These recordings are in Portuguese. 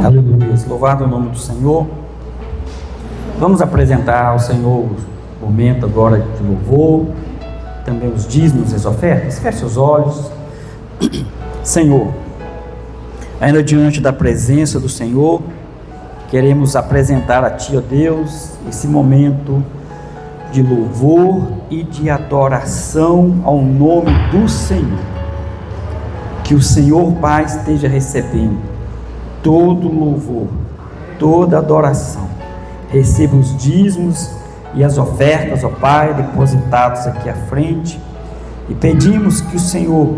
Aleluia, louvado o nome do Senhor. Vamos apresentar ao Senhor o momento agora de louvor, também os dízimos e as ofertas. Feche os olhos. Senhor, ainda diante da presença do Senhor, queremos apresentar a Ti, ó Deus, esse momento de louvor e de adoração ao nome do Senhor. Que o Senhor, Pai, esteja recebendo todo louvor, toda adoração. Receba os dízimos e as ofertas, ó Pai, depositados aqui à frente, e pedimos que o Senhor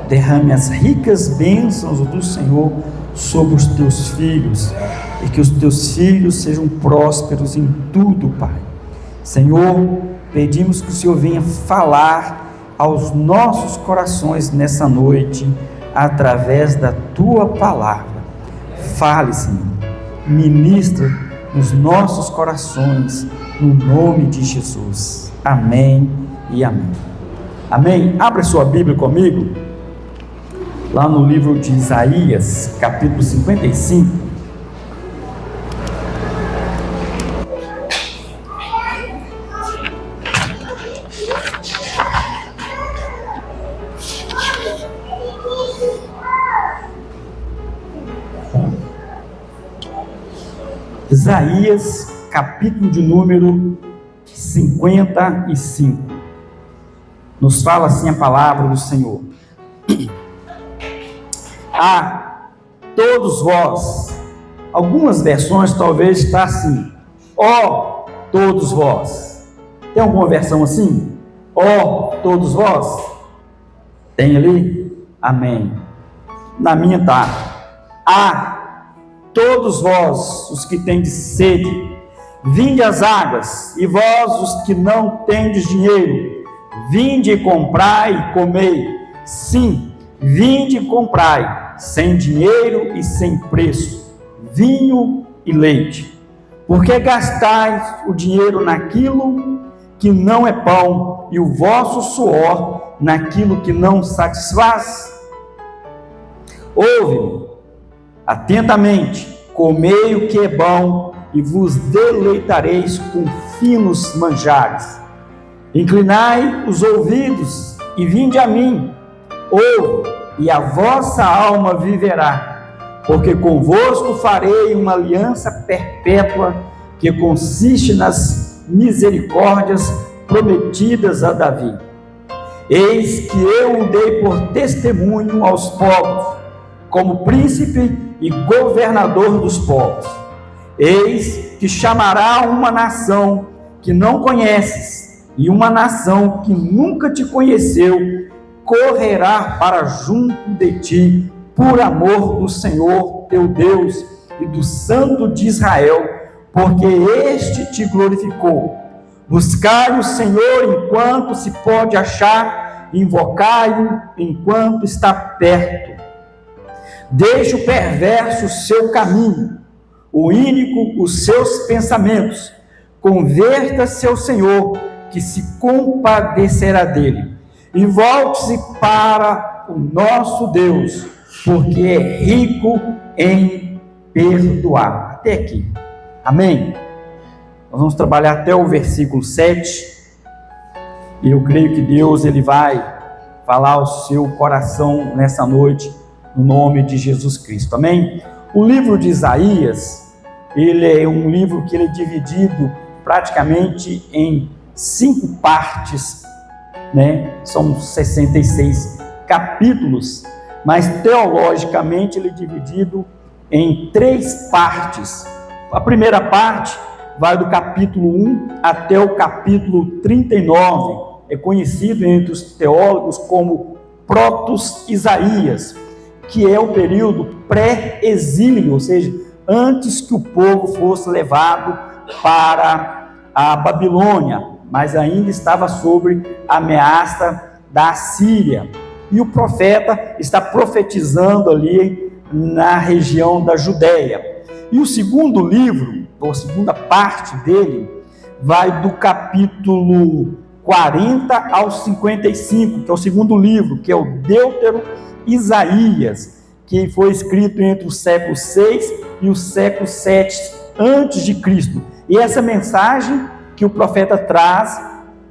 derrame as ricas bênçãos do Senhor sobre os Teus filhos, e que os Teus filhos sejam prósperos em tudo, Pai. Senhor, pedimos que o Senhor venha falar aos nossos corações nessa noite, através da Tua palavra. Fale, Senhor, ministra nos nossos corações, no nome de Jesus. Amém e amém. Amém? Abra sua Bíblia comigo, lá no livro de Isaías, capítulo 55. Isaías, capítulo de número 55, nos fala assim a palavra do Senhor: a todos vós, algumas versões talvez está assim, ó todos vós. Tem alguma versão assim? Ó todos vós? Tem ali? Amém. Na minha está, a todos vós, os que tendes sede, vinde às águas, e vós, os que não tendes dinheiro, vinde e comprai e comei. Sim, vinde e comprai, sem dinheiro e sem preço, vinho e leite. Porque gastais o dinheiro naquilo que não é pão, e o vosso suor naquilo que não satisfaz? Ouve-me atentamente, comei o que é bom, e vos deleitareis com finos manjares. Inclinai os ouvidos e vinde a mim, ouve, e a vossa alma viverá, porque convosco farei uma aliança perpétua, que consiste nas misericórdias prometidas a Davi. Eis que eu o dei por testemunho aos povos, como príncipe e governador dos povos. Eis que chamará uma nação que não conheces, e uma nação que nunca te conheceu, correrá para junto de ti, por amor do Senhor teu Deus e do Santo de Israel, porque este te glorificou. Buscai o Senhor enquanto se pode achar, invocai-o enquanto está perto. Deixe o perverso o seu caminho, o ínico os seus pensamentos. Converta-se ao Senhor, que se compadecerá dele. E volte-se para o nosso Deus, porque é rico em perdoar. Até aqui. Amém? Nós vamos trabalhar até o versículo 7. E eu creio que Deus ele vai falar ao seu coração nessa noite, no nome de Jesus Cristo, amém? O livro de Isaías, ele é um livro que ele é dividido praticamente em 5 partes, né? São 66 capítulos, mas teologicamente ele é dividido em 3 partes. A primeira parte vai do capítulo 1 até o capítulo 39, é conhecido entre os teólogos como Proto-Isaías, que é o período pré-exílio, ou seja, antes que o povo fosse levado para a Babilônia, mas ainda estava sob a ameaça da Assíria. E o profeta está profetizando ali na região da Judéia. E o segundo livro, ou a segunda parte dele, vai do capítulo 40 ao 55, que é o segundo livro, que é o Deutero Isaías, que foi escrito entre o século 6 e o século 7 antes de Cristo. E essa mensagem que o profeta traz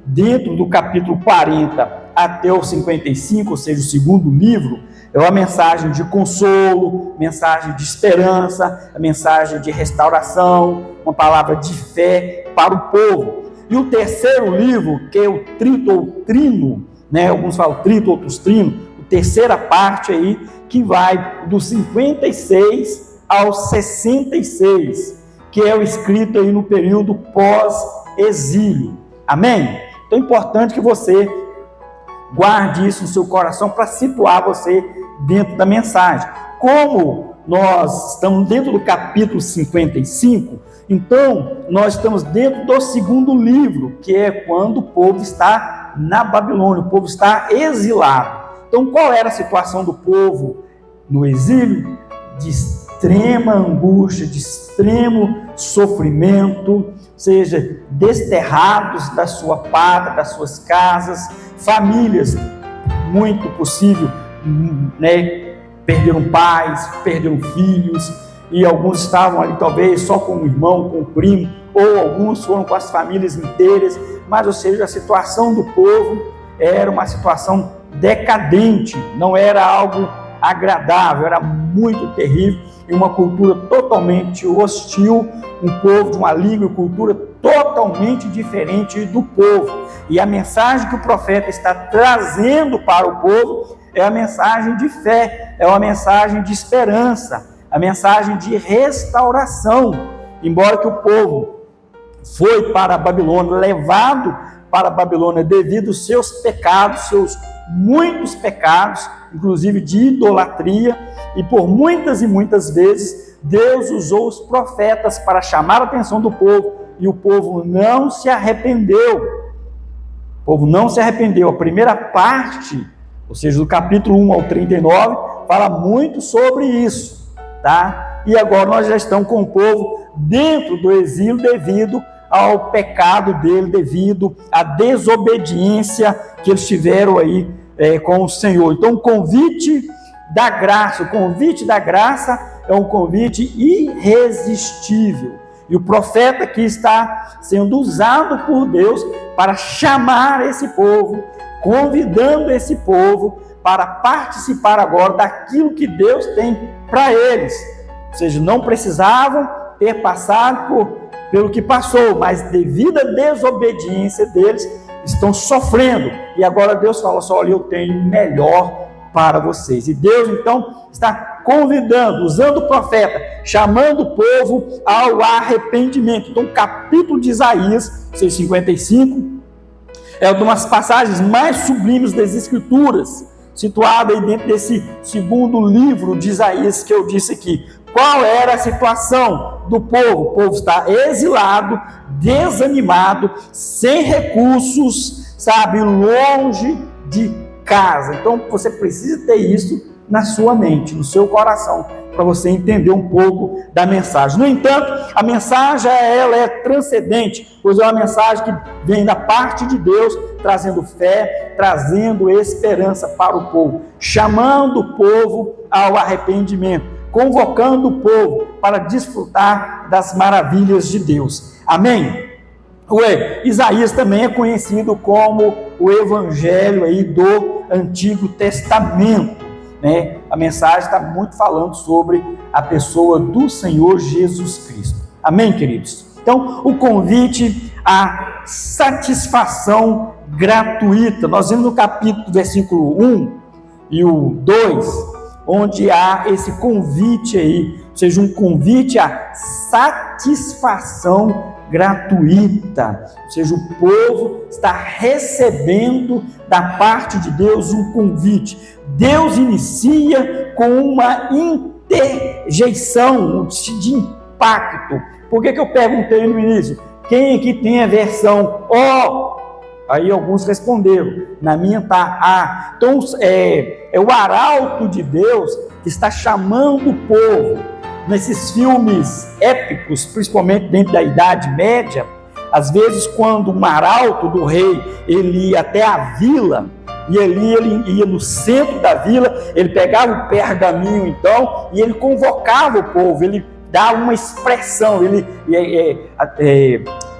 dentro do capítulo 40 até o 55, ou seja, o segundo livro, é uma mensagem de consolo, mensagem de esperança, a mensagem de restauração, uma palavra de fé para o povo. E o terceiro livro, que é o trito ou trino, né? Alguns falam trito, outros trino, a terceira parte aí, que vai do 56 ao 66, que é o escrito aí no período pós-exílio. Amém? Então é importante que você guarde isso no seu coração para situar você dentro da mensagem. Como nós estamos dentro do capítulo 55, então nós estamos dentro do segundo livro, que é quando o povo está na Babilônia, o povo está exilado. Então qual era a situação do povo no exílio? De extrema angústia, de extremo sofrimento, ou seja, desterrados da sua pátria, das suas casas, famílias, muito possível, né, perderam pais, perderam filhos, e alguns estavam ali talvez só com o irmão, com o primo, ou alguns foram com as famílias inteiras, mas, ou seja, a situação do povo era uma situação decadente, não era algo agradável, era muito terrível, e uma cultura totalmente hostil, um povo de uma língua e cultura totalmente diferente do povo. E a mensagem que o profeta está trazendo para o povo é a mensagem de fé, é uma mensagem de esperança, a mensagem de restauração. Embora que o povo foi para a Babilônia, levado para a Babilônia devido aos seus pecados, seus muitos pecados, inclusive de idolatria, e por muitas e muitas vezes Deus usou os profetas para chamar a atenção do povo, e o povo não se arrependeu. O povo não se arrependeu. A primeira parte, ou seja, do capítulo 1 ao 39, fala muito sobre isso, tá? E agora nós já estamos com o povo dentro do exílio devido ao pecado dele, devido à desobediência que eles tiveram aí com o Senhor. Então o convite da graça é um convite irresistível. E o profeta aqui está sendo usado por Deus para chamar esse povo, convidando esse povo para participar agora daquilo que Deus tem para eles. Ou seja, não precisavam ter passado pelo que passou, mas devido à desobediência deles, estão sofrendo. E agora Deus fala só: olha, eu tenho o melhor para vocês. E Deus então está convidando, usando o profeta, chamando o povo ao arrependimento. Então o capítulo de Isaías 55 é uma das passagens mais sublimes das Escrituras, situada aí dentro desse segundo livro de Isaías que eu disse aqui. Qual era a situação do povo? O povo está exilado, desanimado, sem recursos, sabe, longe de casa. Então você precisa ter isso na sua mente, no seu coração, para você entender um pouco da mensagem. No entanto, a mensagem ela é transcendente, pois é uma mensagem que vem da parte de Deus, trazendo fé, trazendo esperança para o povo, chamando o povo ao arrependimento, convocando o povo para desfrutar das maravilhas de Deus. Amém? Isaías também é conhecido como o evangelho aí do Antigo Testamento, né? A mensagem está muito falando sobre a pessoa do Senhor Jesus Cristo. Amém, queridos? Então, o convite à satisfação gratuita. Nós vimos no capítulo, versículo 1 e o 2, onde há esse convite aí, ou seja, um convite à satisfação gratuita, ou seja, o povo está recebendo da parte de Deus um convite. Deus inicia com uma interjeição de impacto. Por que eu perguntei no início? Quem aqui tem a versão O? Aí alguns responderam, na minha está A. Então é o arauto de Deus que está chamando o povo. Nesses filmes épicos, principalmente dentro da Idade Média, às vezes quando um arauto do rei ele ia até a vila e ali ele ia no centro da vila, ele pegava o pergaminho então, e ele convocava o povo, ele dava uma expressão,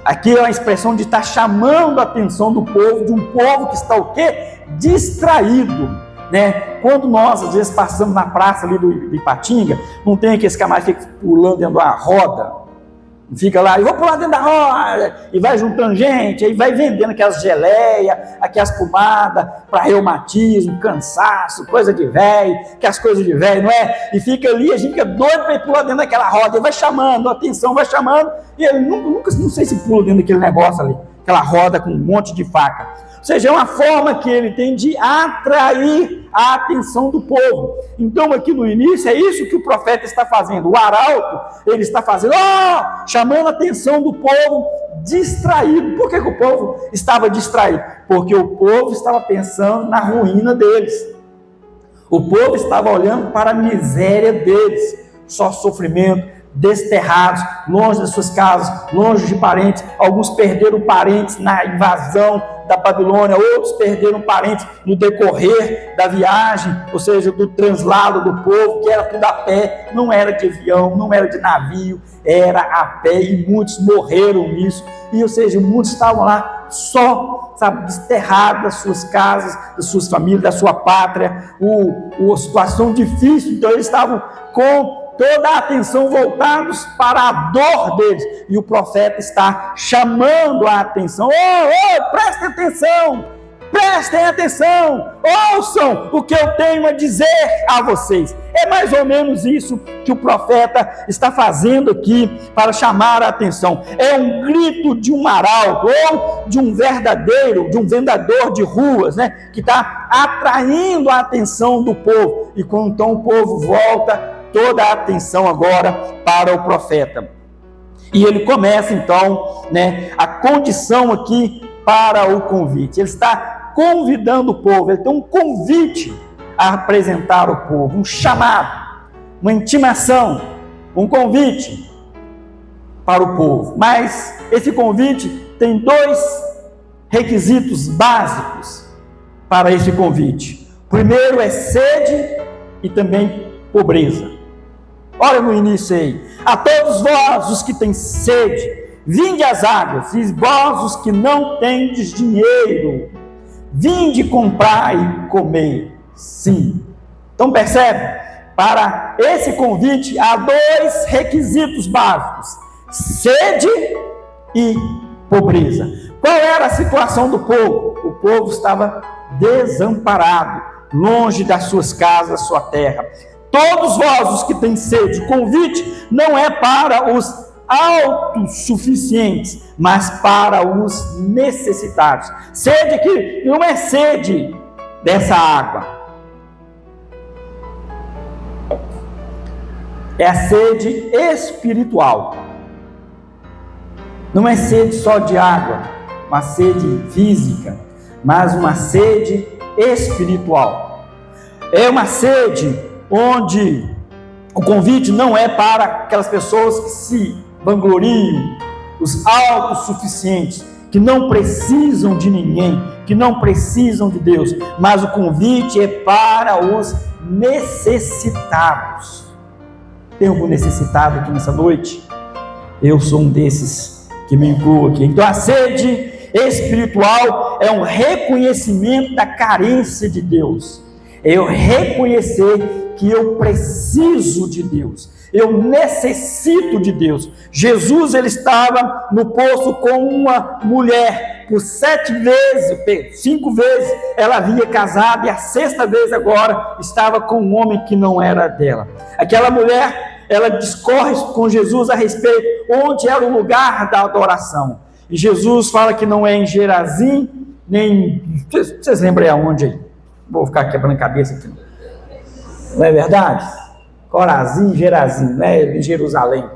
aqui é uma expressão de estar chamando a atenção do povo, de um povo que está o quê? Distraído, né? Quando nós às vezes passamos na praça ali de Ipatinga, não tem aqueles camaradas que ficam pulando dentro de uma roda, fica lá, eu vou pular dentro da roda, e vai juntando gente, aí vai vendendo aquelas geleias, aquelas pomadas para reumatismo, cansaço, coisa de velho, aquelas coisas de velho, não é? E fica ali, a gente fica doido para ir pular dentro daquela roda, e vai chamando, a atenção vai chamando, e ele nunca, não sei se pula dentro daquele negócio ali, aquela roda com um monte de faca. Ou seja, é uma forma que ele tem de atrair a atenção do povo. Então, aqui no início, é isso que o profeta está fazendo. O arauto, ele está fazendo, chamando a atenção do povo distraído. Por que o povo estava distraído? Porque o povo estava pensando na ruína deles. O povo estava olhando para a miséria deles. Só sofrimento, desterrados, longe das suas casas, longe de parentes. Alguns perderam parentes na invasão da Babilônia, outros perderam parentes no decorrer da viagem, ou seja, do translado do povo, que era tudo a pé, não era de avião, não era de navio, era a pé, e muitos morreram nisso, e ou seja, muitos estavam lá só, desterrados das suas casas, das suas famílias, da sua pátria, uma situação difícil. Então eles estavam com toda a atenção voltados para a dor deles, e o profeta está chamando a atenção. Prestem atenção, ouçam o que eu tenho a dizer a vocês. É mais ou menos isso que o profeta está fazendo aqui para chamar a atenção. É um grito de um arauto, ou de um vendedor de ruas, né, que está atraindo a atenção do povo, e quando então o povo volta toda a atenção agora para o profeta. E ele começa então, né, a condição aqui para o convite. Ele está convidando o povo, ele tem um convite a apresentar ao povo, um chamado, uma intimação, um convite para o povo. Mas esse convite tem dois requisitos básicos para esse convite. O primeiro é sede e também pobreza. Olha no início aí: a todos vós os que têm sede, vinde às águas, e vós os que não tendes dinheiro, vinde comprar e comer. Sim. Então percebe? Para esse convite há dois requisitos básicos: sede e pobreza. Qual era a situação do povo? O povo estava desamparado, longe das suas casas, da sua terra. Todos vós os que têm sede, o convite não é para os autossuficientes, mas para os necessitados. Sede aqui não é sede dessa água, é a sede espiritual. Não é sede só de água, uma sede física, mas uma sede espiritual. É uma sede onde o convite não é para aquelas pessoas que se vangloriam, os autossuficientes, que não precisam de ninguém, que não precisam de Deus, mas o convite é para os necessitados. Tem algum necessitado aqui nessa noite? Eu sou um desses que me incluo aqui. Então a sede espiritual é um reconhecimento da carência de Deus. É eu reconhecer que eu preciso de Deus, eu necessito de Deus. Jesus, ele estava no poço com uma mulher, por 5 vezes ela havia casado, e a 6ª vez agora estava com um homem que não era dela. Aquela mulher, ela discorre com Jesus a respeito onde era o lugar da adoração, e Jesus fala que não é em Gerazim, nem, vocês lembram aonde aí? Vou ficar quebrando a cabeça aqui. Não é verdade? Corazim, Gerazim, né? Em Jerusalém.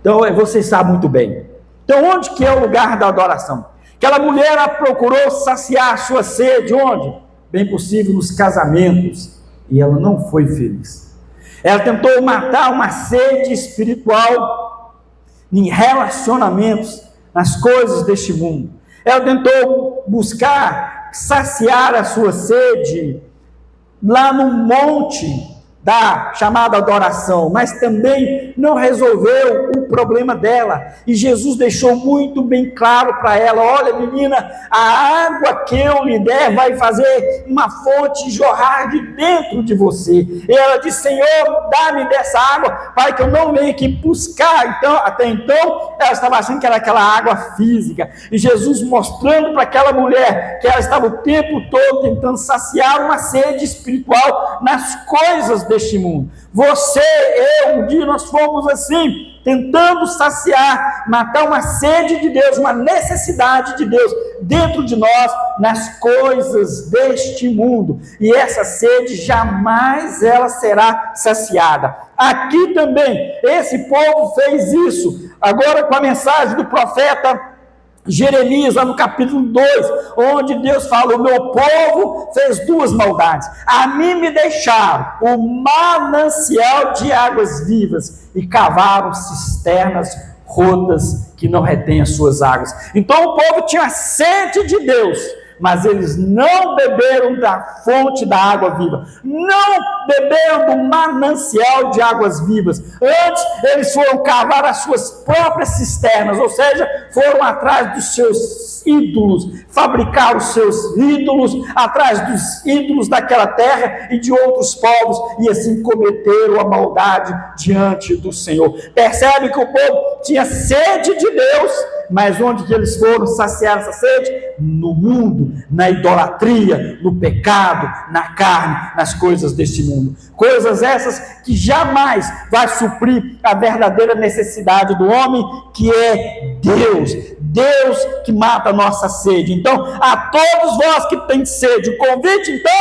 Então, vocês sabem muito bem. Então, onde que é o lugar da adoração? Aquela mulher, ela procurou saciar a sua sede, onde? Bem possível, nos casamentos. E ela não foi feliz. Ela tentou matar uma sede espiritual em relacionamentos, nas coisas deste mundo. Ela tentou buscar saciar a sua sede lá no monte da chamada adoração, mas também não resolveu o problema dela. E Jesus deixou muito bem claro para ela: olha, menina, a água que eu lhe der vai fazer uma fonte jorrar de dentro de você. E ela disse: Senhor, dá-me dessa água para que eu não venha aqui buscar. Então, até então, ela estava achando que era aquela água física. E Jesus mostrando para aquela mulher que ela estava o tempo todo tentando saciar uma sede espiritual nas coisas deste mundo. Você, eu, um dia nós fomos assim, tentando saciar, matar uma sede de Deus, uma necessidade de Deus dentro de nós, nas coisas deste mundo, e essa sede jamais ela será saciada. Aqui também, esse povo fez isso. Agora com a mensagem do profeta Jeremias, lá no capítulo 2, onde Deus fala: o meu povo fez duas maldades, a mim me deixaram o manancial de águas vivas e cavaram cisternas rotas que não retêm as suas águas. Então o povo tinha sede de Deus, mas eles não beberam da fonte da água viva, não beberam do manancial de águas vivas. Antes eles foram cavar as suas próprias cisternas, ou seja, foram atrás dos seus ídolos, fabricar os seus ídolos, atrás dos ídolos daquela terra e de outros povos, e assim cometeram a maldade diante do Senhor. Percebe que o povo tinha sede de Deus, mas onde que eles foram saciar essa sede? No mundo, na idolatria, no pecado, na carne, nas coisas deste mundo. Coisas essas que jamais vai suprir a verdadeira necessidade do homem, que é Deus. Deus que mata a nossa sede. Então, a todos vós que têm sede, o convite então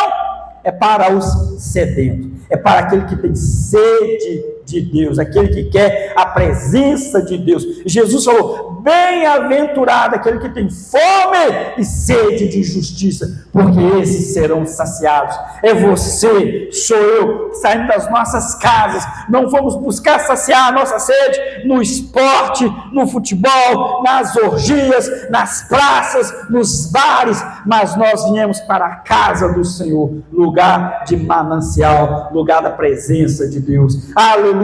é para os sedentos, é para aquele que tem sede de Deus, aquele que quer a presença de Deus. Jesus falou: bem-aventurado aquele que tem fome e sede de justiça, porque esses serão saciados. É você, sou eu, saindo das nossas casas, não fomos buscar saciar a nossa sede no esporte, no futebol, nas orgias, nas praças, nos bares, mas nós viemos para a casa do Senhor, lugar de manancial, lugar da presença de Deus. Aleluia!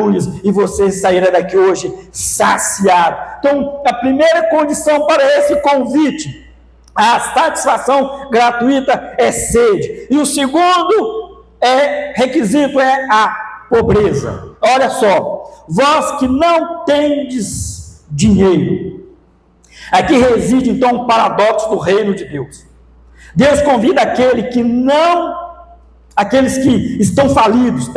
E você sairá daqui hoje saciado. Então, a primeira condição para esse convite, a satisfação gratuita, é sede. E o segundo requisito é a pobreza. Olha só: vós que não tendes dinheiro. Aqui reside então um paradoxo do reino de Deus. Deus convida aqueles que estão falidos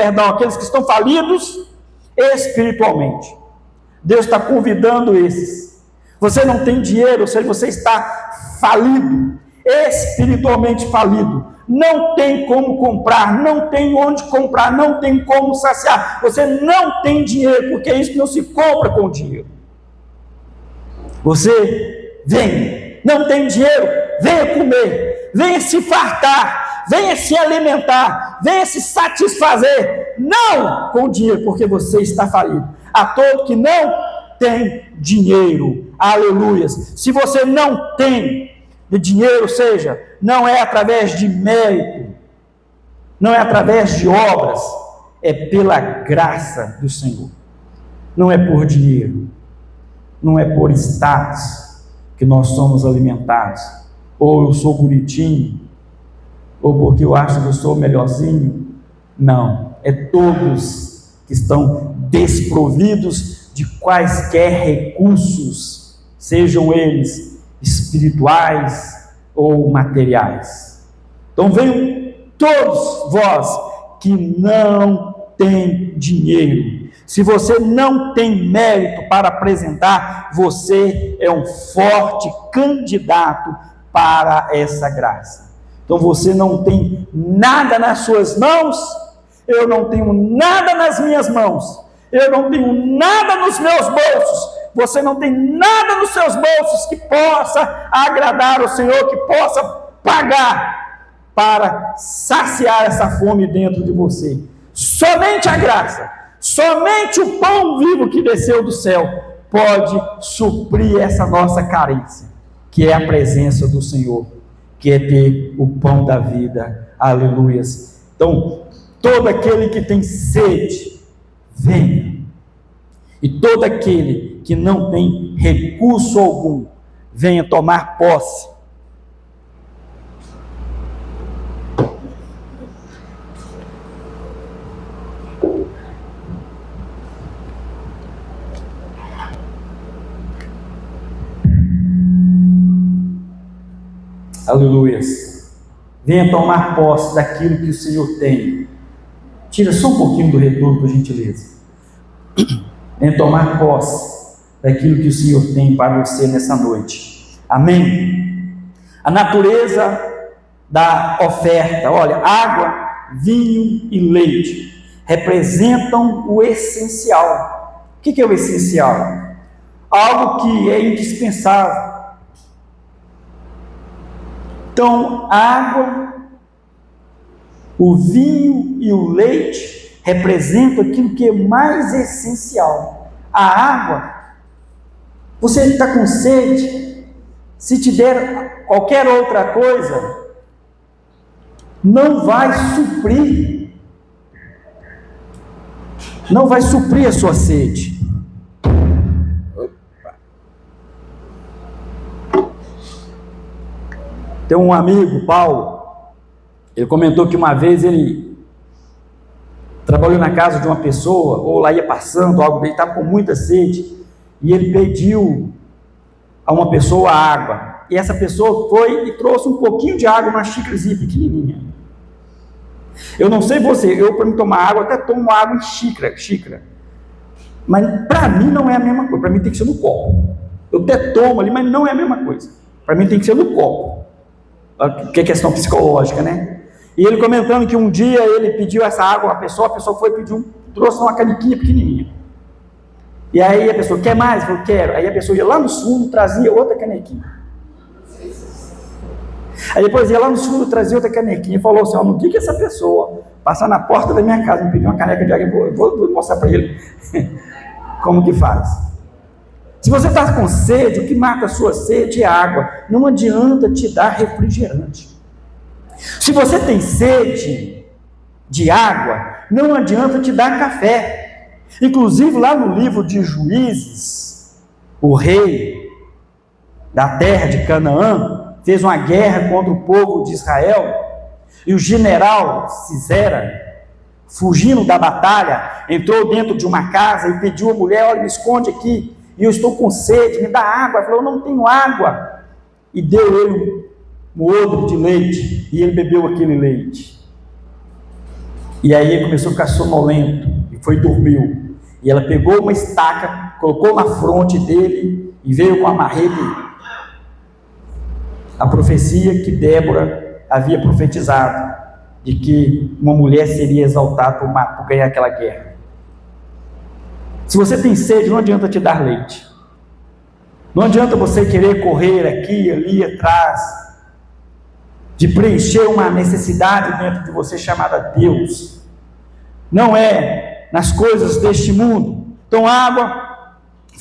espiritualmente. Deus está convidando esses. Você não tem dinheiro, ou seja, você está falido, espiritualmente falido, não tem como comprar, não tem onde comprar, não tem como saciar, você não tem dinheiro, porque isso não se compra com dinheiro. Você vem, não tem dinheiro, venha comer, venha se fartar, venha se alimentar, venha se satisfazer, não com dinheiro, porque você está falido. A todo que não tem dinheiro, aleluias. Se você não tem dinheiro, ou seja, não é através de mérito, não é através de obras, é pela graça do Senhor. Não é por dinheiro, não é por status que nós somos alimentados, ou eu sou bonitinho, ou porque eu acho que eu sou melhorzinho. Não, é todos que estão desprovidos de quaisquer recursos, sejam eles espirituais ou materiais. Então venham todos vós que não têm dinheiro. Se você não tem mérito para apresentar, você é um forte candidato para essa graça. Então você não tem nada nas suas mãos, eu não tenho nada nas minhas mãos, eu não tenho nada nos meus bolsos, você não tem nada nos seus bolsos que possa agradar o Senhor, que possa pagar para saciar essa fome dentro de você. Somente a graça, somente o pão vivo que desceu do céu pode suprir essa nossa carência, que é a presença do Senhor, que que é ter o pão da vida. Aleluias. Então, todo aquele que tem sede, venha. E todo aquele que não tem recurso algum, venha tomar posse. Aleluias. Venha tomar posse daquilo que o Senhor tem. Tira só um pouquinho do retorno, por gentileza. Venha tomar posse daquilo que o Senhor tem para você nessa noite. Amém? A natureza da oferta, olha, água, vinho e leite representam o essencial. O que é o essencial? Algo que é indispensável. Então, a água, o vinho e o leite representam aquilo que é mais essencial. A água, você está com sede, se te der qualquer outra coisa, não vai suprir a sua sede. Tem um amigo, Paulo, ele comentou que uma vez ele trabalhou na casa de uma pessoa, ou lá ia passando, algo dele, estava com muita sede, e ele pediu a uma pessoa água, e essa pessoa foi e trouxe um pouquinho de água, uma xícarazinha pequenininha. Eu não sei você, eu para me tomar água, até tomo água em xícara, mas para mim não é a mesma coisa, para mim tem que ser no copo. Eu até tomo ali, mas não é a mesma coisa, para mim tem que ser no copo. Que é questão psicológica, né? E ele comentando que um dia ele pediu essa água, a pessoa foi pedir trouxe uma canequinha pequenininha. E aí a pessoa, quer mais? Eu falei, quero. Aí a pessoa ia lá no fundo, trazia outra canequinha. Aí depois ia lá no fundo, trazia outra canequinha e falou assim, no dia que essa pessoa passar na porta da minha casa e me pedir uma caneca de água, eu vou mostrar para ele como que faz. Se você está com sede, o que mata a sua sede é água. Não adianta te dar refrigerante. Se você tem sede de água, não adianta te dar café. Inclusive lá no livro de Juízes, o rei da terra de Canaã fez uma guerra contra o povo de Israel, e o general Sisera, fugindo da batalha, entrou dentro de uma casa e pediu à mulher, olha, me esconde aqui, e eu estou com sede, me dá água. Ele falou, eu não tenho água. E deu ele um odre de leite, e ele bebeu aquele leite. E aí ele começou a ficar sonolento, e foi e dormiu. E ela pegou uma estaca, colocou na fronte dele, e veio com a marreta, a profecia que Débora havia profetizado, de que uma mulher seria exaltada por ganhar aquela guerra. Se você tem sede, não adianta te dar leite. Não adianta você querer correr aqui e ali atrás de preencher uma necessidade dentro de você chamada Deus. Não é nas coisas deste mundo. Então, água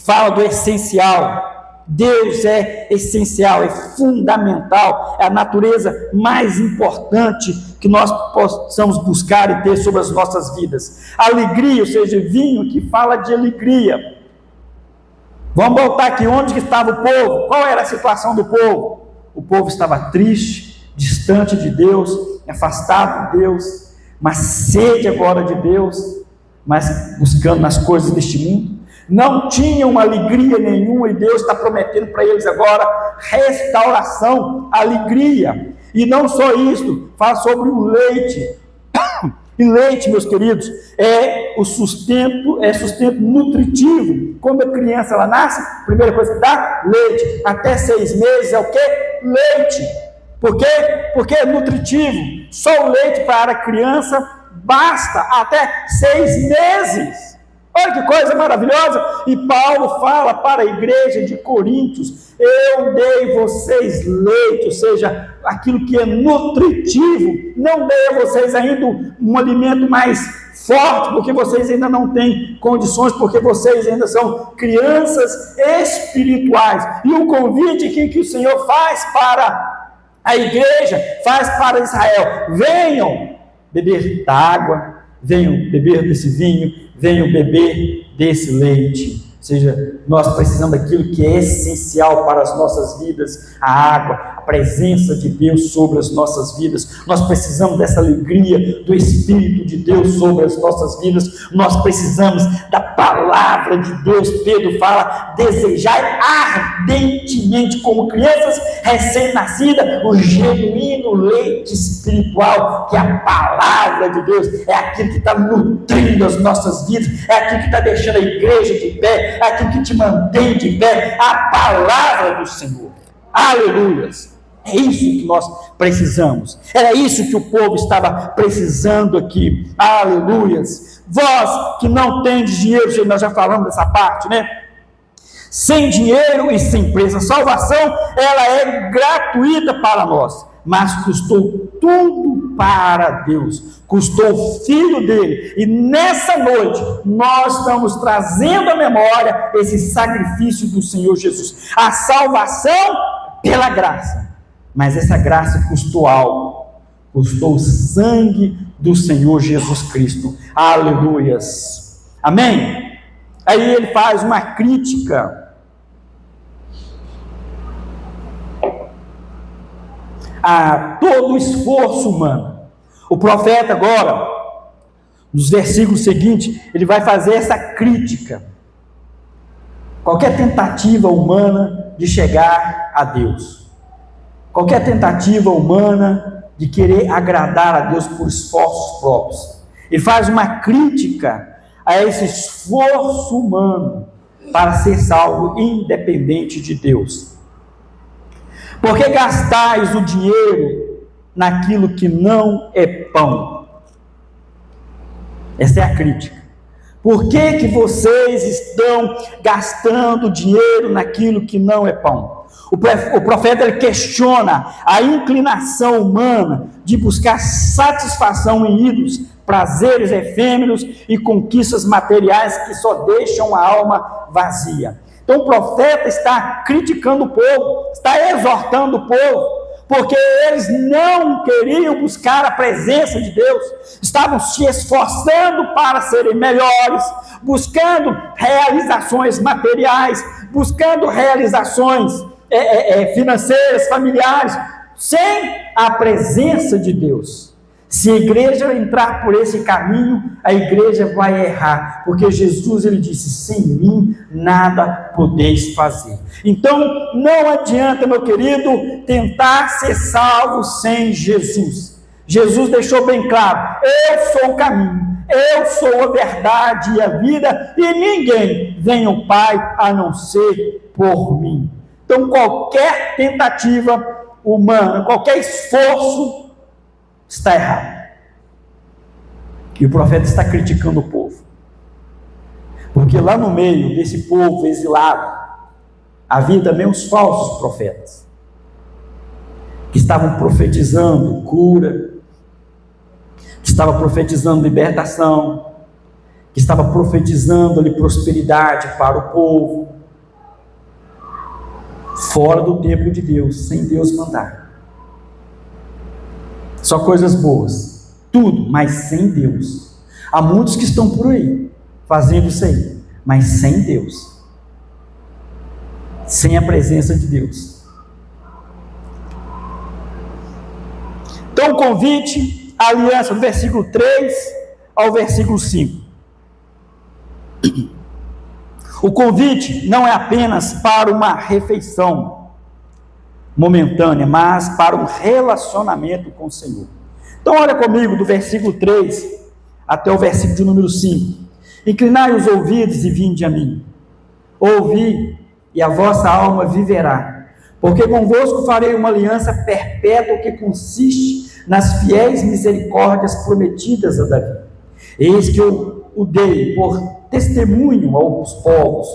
fala do essencial. Deus é essencial, é fundamental, é a natureza mais importante que nós possamos buscar e ter sobre as nossas vidas. Alegria, ou seja, vinho que fala de alegria. Vamos voltar aqui, onde estava o povo? Qual era a situação do povo? O povo estava triste, distante de Deus, afastado de Deus, mas sede agora de Deus, mas buscando nas coisas deste mundo. Não tinham alegria nenhuma, e Deus está prometendo para eles agora restauração, alegria. E não só isso, fala sobre o leite. E leite, meus queridos, é o sustento, é sustento nutritivo. Quando a criança ela nasce, a primeira coisa que dá, leite. Até 6 meses é o quê? Leite. Por quê? Porque é nutritivo. Só o leite para a criança basta até 6 meses. Olha que coisa maravilhosa. E Paulo fala para a igreja de Coríntios, eu dei vocês leite, ou seja, aquilo que é nutritivo. Não dei a vocês ainda um alimento mais forte, porque vocês ainda não têm condições, porque vocês ainda são crianças espirituais. E o convite que o Senhor faz para A igreja faz para Israel: venham beber d'água, venham beber desse vinho, venham beber desse leite. Ou seja, nós precisamos daquilo que é essencial para as nossas vidas: a água, a presença de Deus sobre as nossas vidas. Nós precisamos dessa alegria do Espírito de Deus sobre as nossas vidas. Nós precisamos da palavra de Deus. Pedro fala: desejai ardentemente, como crianças recém-nascidas, o genuíno leite espiritual, que é a palavra de Deus. É aquilo que está nutrindo as nossas vidas, é aquilo que está deixando a igreja de pé, é aquilo que te mantém de pé, a palavra do Senhor. Aleluias! É isso que nós precisamos. Era isso que o povo estava precisando aqui. Aleluias! Vós que não tendes dinheiro, nós já falamos dessa parte, né? Sem dinheiro e sem preço. A salvação, ela é gratuita para nós, mas custou tudo para Deus, custou o Filho dele. E nessa noite nós estamos trazendo à memória esse sacrifício do Senhor Jesus. A salvação pela graça, mas essa graça custou algo, custou o sangue do Senhor Jesus Cristo. Aleluias, amém? Aí ele faz uma crítica a todo o esforço humano. O profeta agora, nos versículos seguintes, ele vai fazer essa crítica: qualquer tentativa humana de chegar a Deus, qualquer tentativa humana de querer agradar a Deus por esforços próprios. Ele faz uma crítica a esse esforço humano para ser salvo independente de Deus. Porque gastais o dinheiro naquilo que não é pão? Essa é a crítica. Por que vocês estão gastando dinheiro naquilo que não é pão? O profeta ele questiona a inclinação humana de buscar satisfação em ídolos, prazeres efêmeros e conquistas materiais que só deixam a alma vazia. Então o profeta está criticando o povo, está exortando o povo, porque eles não queriam buscar a presença de Deus, estavam se esforçando para serem melhores, buscando realizações materiais, buscando realizações financeiras, familiares, sem a presença de Deus. Se a igreja entrar por esse caminho, a igreja vai errar, porque Jesus ele disse: sem mim nada podeis fazer. Então não adianta, meu querido, tentar ser salvo sem Jesus. Jesus deixou bem claro: eu sou o caminho, eu sou a verdade e a vida, e ninguém vem ao Pai a não ser por mim. Então qualquer tentativa humana, qualquer esforço está errado. E o profeta está criticando o povo, porque lá no meio desse povo exilado havia também os falsos profetas, que estavam profetizando cura, que estavam profetizando libertação, que estavam profetizando ali prosperidade para o povo, fora do tempo de Deus, sem Deus mandar. Só coisas boas, tudo, mas sem Deus. Há muitos que estão por aí fazendo isso aí, mas sem Deus, sem a presença de Deus. Então o convite, a aliança, do versículo 3 ao versículo 5. O convite não é apenas para uma refeição momentânea, mas para um relacionamento com o Senhor. Então olha comigo do versículo 3 até o versículo de número 5. Inclinai os ouvidos e vinde a mim. Ouvi, e a vossa alma viverá. Porque convosco farei uma aliança perpétua que consiste nas fiéis misericórdias prometidas a Davi. Eis que eu o dei por testemunho aos povos,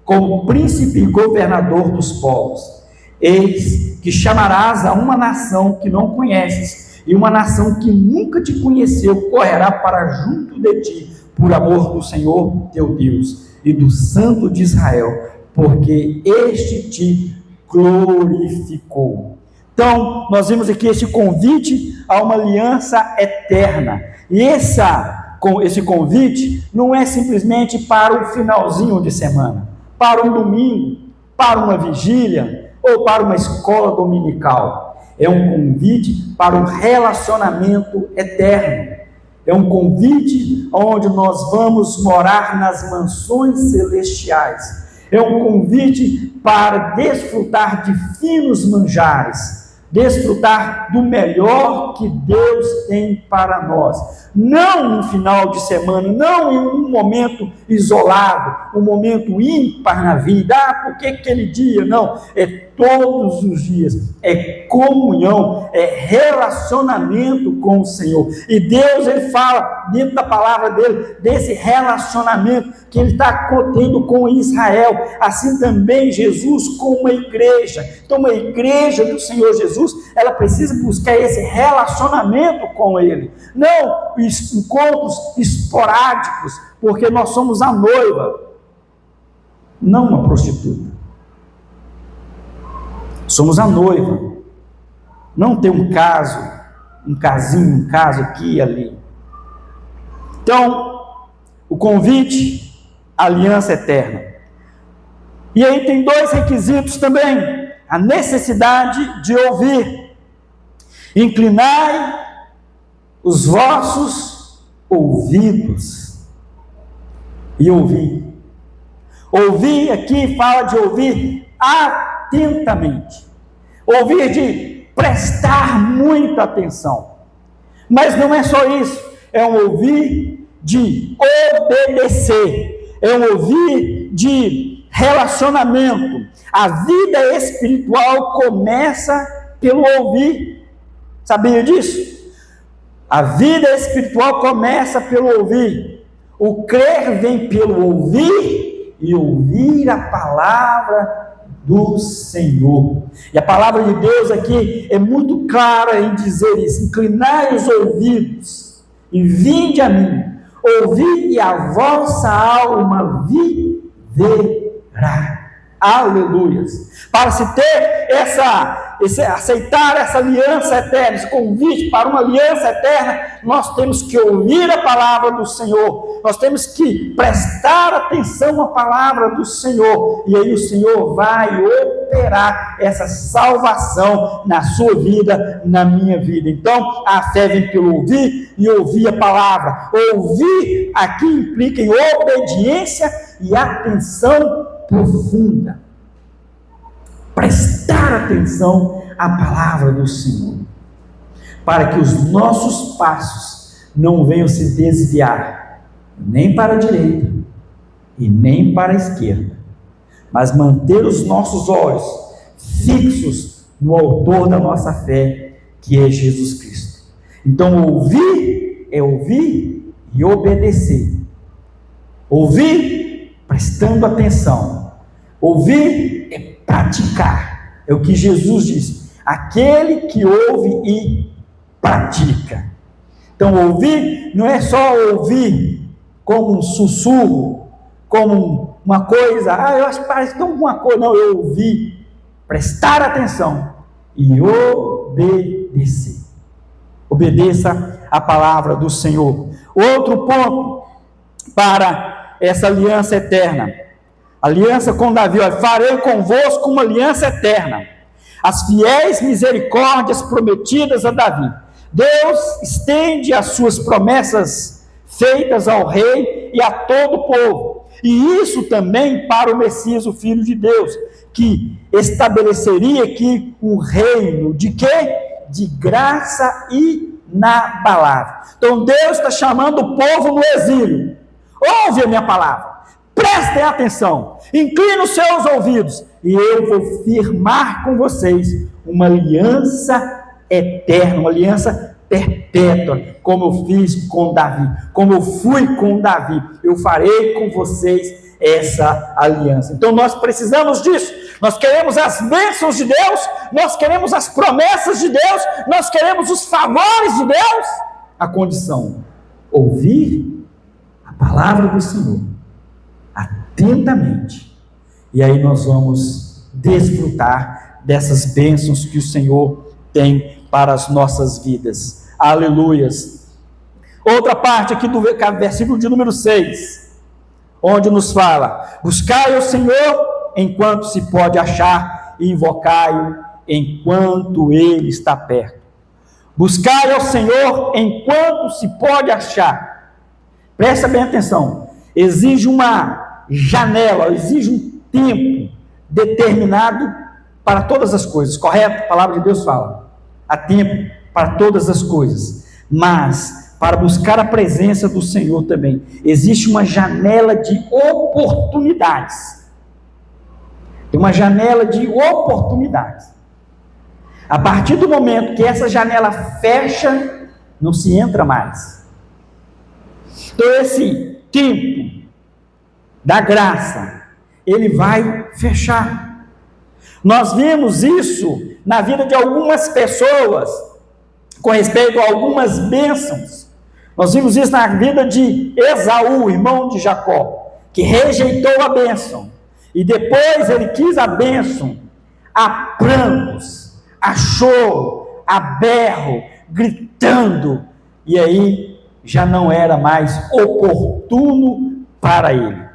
como príncipe e governador dos povos. Eis que chamarás a uma nação que não conheces, e uma nação que nunca te conheceu correrá para junto de ti, por amor do Senhor teu Deus e do Santo de Israel, porque este te glorificou. Então, nós vimos aqui esse convite a uma aliança eterna. E esse convite não é simplesmente para o finalzinho de semana, para um domingo, para uma vigília ou para uma escola dominical. É um convite para um relacionamento eterno. É um convite onde nós vamos morar nas mansões celestiais. É um convite para desfrutar de finos manjares, desfrutar do melhor que Deus tem para nós. Não no final de semana, não em um momento isolado, um momento ímpar na vida. Porque aquele dia? Não, é todos os dias. É comunhão, é relacionamento com o Senhor. E Deus, Ele fala dentro da palavra dele, desse relacionamento que Ele está tendo com Israel. Assim também Jesus com uma igreja. Então uma igreja do Senhor Jesus, ela precisa buscar esse relacionamento com Ele. Não encontros esporádicos, porque nós somos a noiva, não uma prostituta. Somos a noiva. Não tem um caso aqui e ali. Então, o convite, a aliança eterna. E aí tem dois requisitos também: a necessidade de ouvir. Inclinai os vossos ouvidos e ouvir. Ouvir aqui fala de ouvir atentamente. Ouvir de prestar muita atenção. Mas não é só isso, é um ouvir de obedecer. É um ouvir de relacionamento. A vida espiritual começa pelo ouvir. Sabia disso? A vida espiritual começa pelo ouvir. O crer vem pelo ouvir e ouvir a palavra do Senhor. E a palavra de Deus aqui é muito clara em dizer isso: inclinai os ouvidos e vinde a mim, ouvi e a vossa alma viverá. Aleluias. Para se ter aceitar essa aliança eterna, esse convite para uma aliança eterna, nós temos que ouvir a palavra do Senhor, nós temos que prestar atenção à palavra do Senhor, e aí o Senhor vai operar essa salvação na sua vida, na minha vida. Então, a fé vem pelo ouvir e ouvir a palavra. Ouvir aqui implica em obediência e atenção profunda. Prestar atenção à palavra do Senhor, para que os nossos passos não venham se desviar, nem para a direita e nem para a esquerda, mas manter os nossos olhos fixos no autor da nossa fé, que é Jesus Cristo. Então ouvir é ouvir e obedecer. Ouvir prestando atenção. Ouvir é praticar. É o que Jesus diz: aquele que ouve e pratica. Então ouvir não é só ouvir como um sussurro, como uma coisa, eu acho que parece tão alguma coisa. Não, eu ouvi, prestar atenção e obedecer. Obedeça a palavra do Senhor. Outro ponto para essa aliança eterna, aliança com Davi: olha, farei convosco uma aliança eterna, as fiéis misericórdias prometidas a Davi. Deus estende as suas promessas feitas ao rei e a todo o povo, e isso também para o Messias, o Filho de Deus, que estabeleceria aqui um reino de quê? De graça inabalável. Então Deus está chamando o povo no exílio. Ouve a minha palavra, prestem atenção, inclinem os seus ouvidos, e eu vou firmar com vocês uma aliança eterna, uma aliança perpétua, como eu fiz com Davi, como eu fui com Davi, eu farei com vocês essa aliança. Então nós precisamos disso. Nós queremos as bênçãos de Deus, nós queremos as promessas de Deus, nós queremos os favores de Deus. A condição: ouvir a palavra do Senhor atentamente, e aí nós vamos desfrutar dessas bênçãos que o Senhor tem para as nossas vidas. Aleluias. Outra parte aqui do versículo de número 6, onde nos fala: buscai o Senhor enquanto se pode achar, e invocai-o enquanto Ele está perto. Buscai ao Senhor enquanto se pode achar. Presta bem atenção. Exige uma janela, exige um tempo determinado para todas as coisas, correto? A palavra de Deus fala: há tempo para todas as coisas, mas para buscar a presença do Senhor também existe uma janela de oportunidades. Tem uma janela de oportunidades. A partir do momento que essa janela fecha, não se entra mais. Então esse tempo da graça, ele vai fechar. Nós vimos isso na vida de algumas pessoas, com respeito a algumas bênçãos. Nós vimos isso na vida de Esaú, irmão de Jacó, que rejeitou a bênção, e depois ele quis a bênção, a prantos, a choro, a berro, gritando, e aí já não era mais oportuno para ele.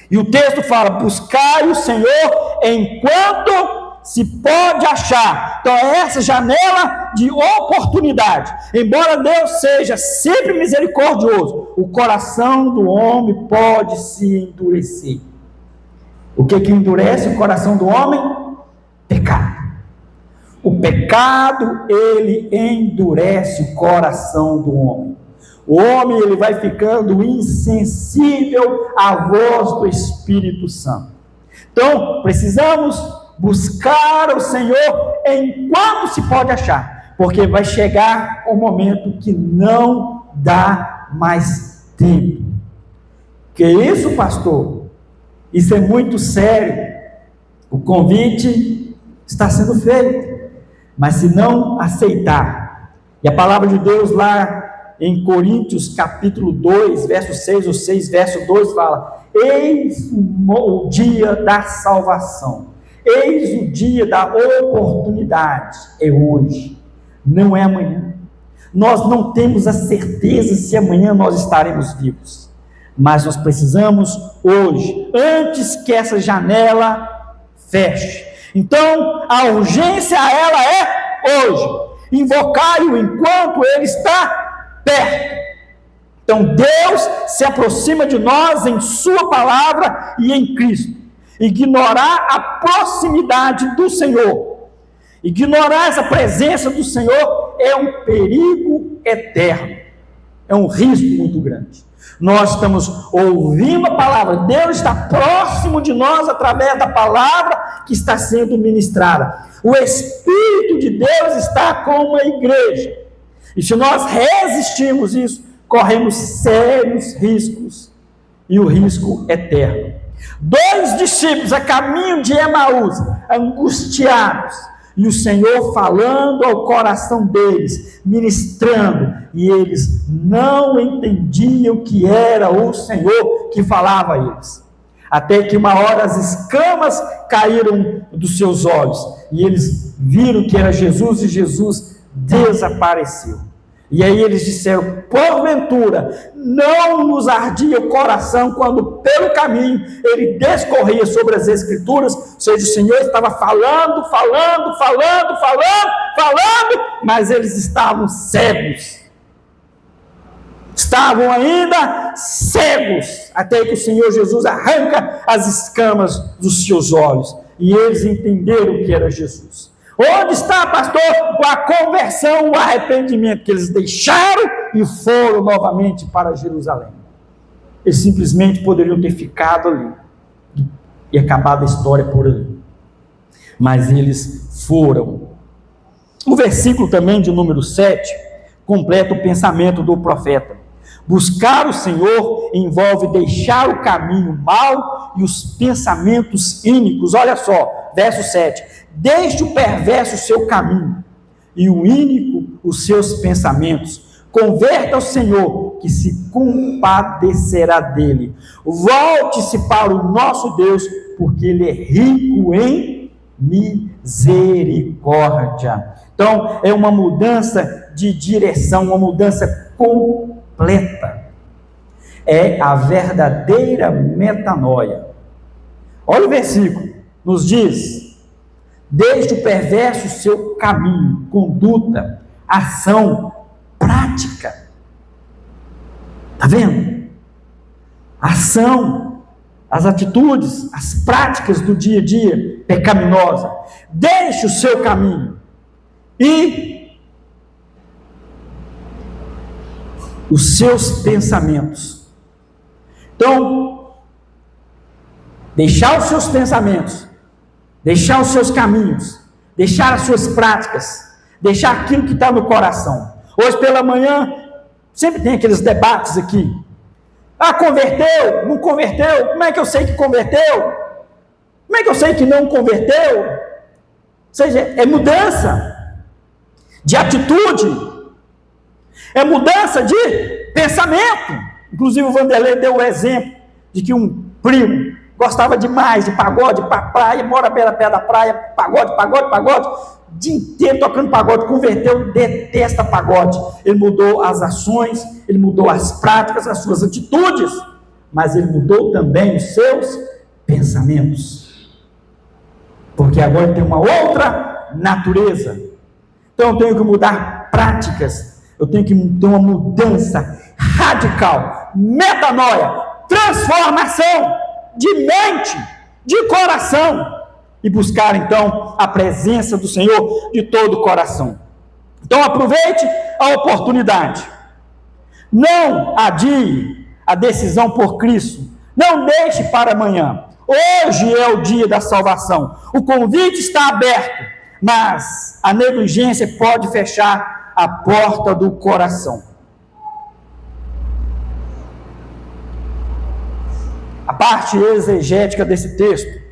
E o texto fala: buscai o Senhor enquanto se pode achar. Então é essa janela de oportunidade. Embora Deus seja sempre misericordioso, o coração do homem pode se endurecer. O que endurece o coração do homem? Pecado. O pecado, ele endurece o coração do homem. O homem, ele vai ficando insensível à voz do Espírito Santo. Então, precisamos buscar o Senhor enquanto se pode achar, porque vai chegar o momento que não dá mais tempo. Que isso, pastor? Isso é muito sério. O convite está sendo feito, mas se não aceitar, e a palavra de Deus lá em Coríntios capítulo 2, verso 6 ou 6, verso 2 fala: eis o dia da salvação, eis o dia da oportunidade, é hoje, não é amanhã. Nós não temos a certeza se amanhã nós estaremos vivos, mas nós precisamos hoje, antes que essa janela feche. Então a urgência, ela é hoje. Invocai-o enquanto ele está perto. Então Deus se aproxima de nós em sua palavra e em Cristo. Ignorar a proximidade do Senhor, ignorar essa presença do Senhor é um perigo eterno, é um risco muito grande. Nós estamos ouvindo a palavra, Deus está próximo de nós através da palavra que está sendo ministrada. O Espírito de Deus está com a igreja. E se nós resistirmos isso, corremos sérios riscos, e o risco eterno. 2 discípulos a caminho de Emaús, angustiados, e o Senhor falando ao coração deles, ministrando, e eles não entendiam que era o Senhor que falava a eles. Até que uma hora as escamas caíram dos seus olhos, e eles viram que era Jesus, e Jesus desapareceu. E aí eles disseram: porventura não nos ardia o coração quando pelo caminho ele descorria sobre as Escrituras? Ou seja, o Senhor estava falando, mas eles estavam cegos, estavam ainda cegos, até que o Senhor Jesus arranca as escamas dos seus olhos, e eles entenderam que era Jesus. Onde está, pastor, a conversão, o arrependimento? Que eles deixaram e foram novamente para Jerusalém. Eles simplesmente poderiam ter ficado ali e acabado a história por ali, mas eles foram. O versículo também de número 7 completa o pensamento do profeta. Buscar o Senhor envolve deixar o caminho mau e os pensamentos ínicos. Olha só, verso 7. Deixe o perverso o seu caminho, e o ínico os seus pensamentos. Converta ao Senhor, que se compadecerá dele. Volte-se para o nosso Deus, porque Ele é rico em misericórdia. Então, é uma mudança de direção, uma mudança completa. É a verdadeira metanoia. Olha o versículo, nos diz: desde o perverso seu caminho, conduta, ação, prática. Está vendo? Ação, as atitudes, as práticas do dia a dia pecaminosa. Deixe o seu caminho e os seus pensamentos. Então, deixar os seus pensamentos, deixar os seus caminhos, deixar as suas práticas, deixar aquilo que está no coração. Hoje pela manhã, sempre tem aqueles debates aqui. Ah, converteu? Não converteu? Como é que eu sei que converteu? Como é que eu sei que não converteu? Ou seja, é mudança de atitude, é mudança de pensamento. Inclusive o Vanderlei deu o exemplo de que um primo gostava demais de pagode, para praia, mora perto da praia, pagode, o dia inteiro tocando pagode, converteu, detesta pagode. Ele mudou as ações, ele mudou as práticas, as suas atitudes, mas ele mudou também os seus pensamentos, porque agora ele tem uma outra natureza. Então eu tenho que mudar práticas, eu tenho que ter uma mudança radical, metanoia, transformação de mente, de coração, e buscar então a presença do Senhor de todo o coração. Então aproveite a oportunidade, não adie a decisão por Cristo, não deixe para amanhã. Hoje é o dia da salvação, o convite está aberto, mas a negligência pode fechar a porta do coração. A parte exegética desse texto,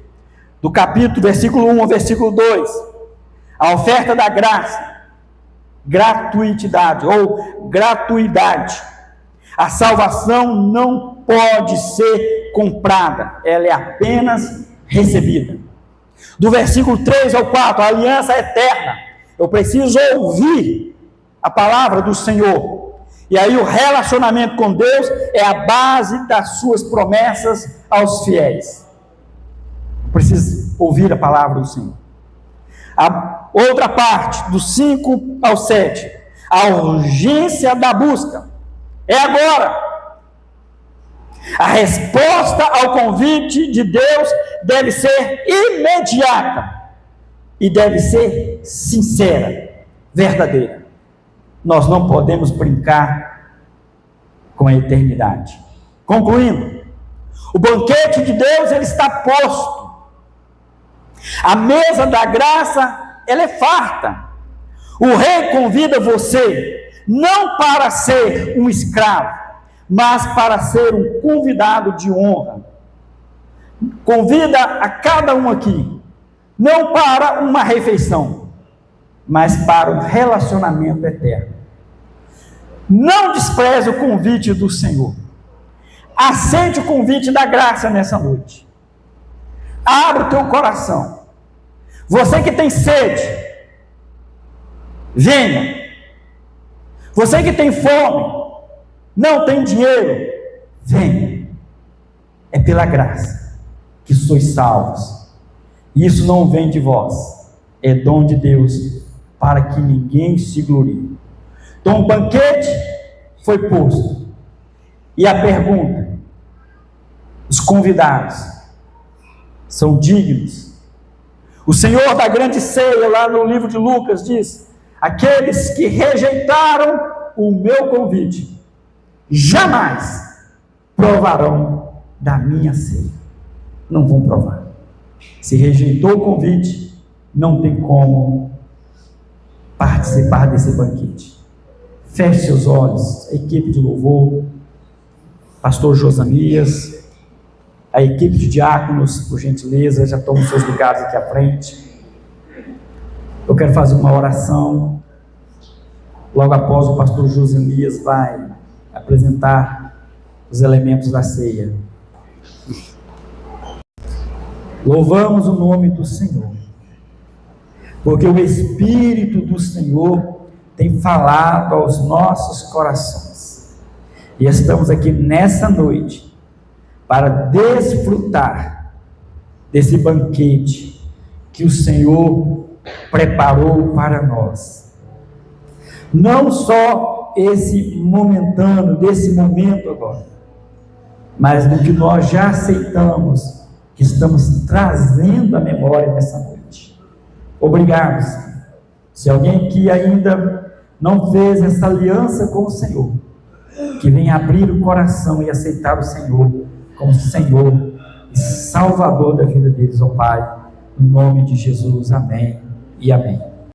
do capítulo, versículo 1 ao versículo 2, a oferta da graça, gratuidade ou gratuidade. A salvação não pode ser comprada, ela é apenas recebida. Do versículo 3 ao 4, a aliança eterna. Eu preciso ouvir a palavra do Senhor. E aí o relacionamento com Deus é a base das suas promessas aos fiéis. Eu preciso ouvir a palavra do Senhor. A outra parte, do 5 ao 7, a urgência da busca. É agora. A resposta ao convite de Deus deve ser imediata e deve ser sincera, verdadeira. Nós não podemos brincar com a eternidade. Concluindo, o banquete de Deus ele está posto. A mesa da graça ela é farta. O rei convida você não para ser um escravo, mas para ser um convidado de honra. Convida a cada um aqui, não para uma refeição, mas para um relacionamento eterno. Não despreze o convite do Senhor. Aceite o convite da graça nessa noite. Abra o teu coração. Você que tem sede, venha. Você que tem fome, não tem dinheiro, venha. É pela graça que sois salvos. Isso não vem de vós, é dom de Deus, para que ninguém se glorie. Então o banquete foi posto. E a pergunta: os convidados são dignos? O Senhor da grande ceia, lá no livro de Lucas, diz: aqueles que rejeitaram o meu convite, jamais provarão da minha ceia. Não vão provar. Se rejeitou o convite, não tem como participar desse banquete. Feche seus olhos, a equipe de louvor, pastor Josamias, a equipe de diáconos, por gentileza, já tomam seus lugares aqui à frente. Eu quero fazer uma oração. Logo após, o pastor Josamias vai apresentar os elementos da ceia. Louvamos o nome do Senhor. porque o Espírito do Senhor tem falado aos nossos corações. E estamos aqui nessa noite para desfrutar desse banquete que o Senhor preparou para nós. Não só esse momentâneo, desse momento agora, mas do que nós já aceitamos, que estamos trazendo à memória nessa noite. Obrigado, Senhor. Se alguém que ainda não fez essa aliança com o Senhor, que venha abrir o coração e aceitar o Senhor como Senhor e Salvador da vida deles, ó Pai, no nome de Jesus, amém e amém.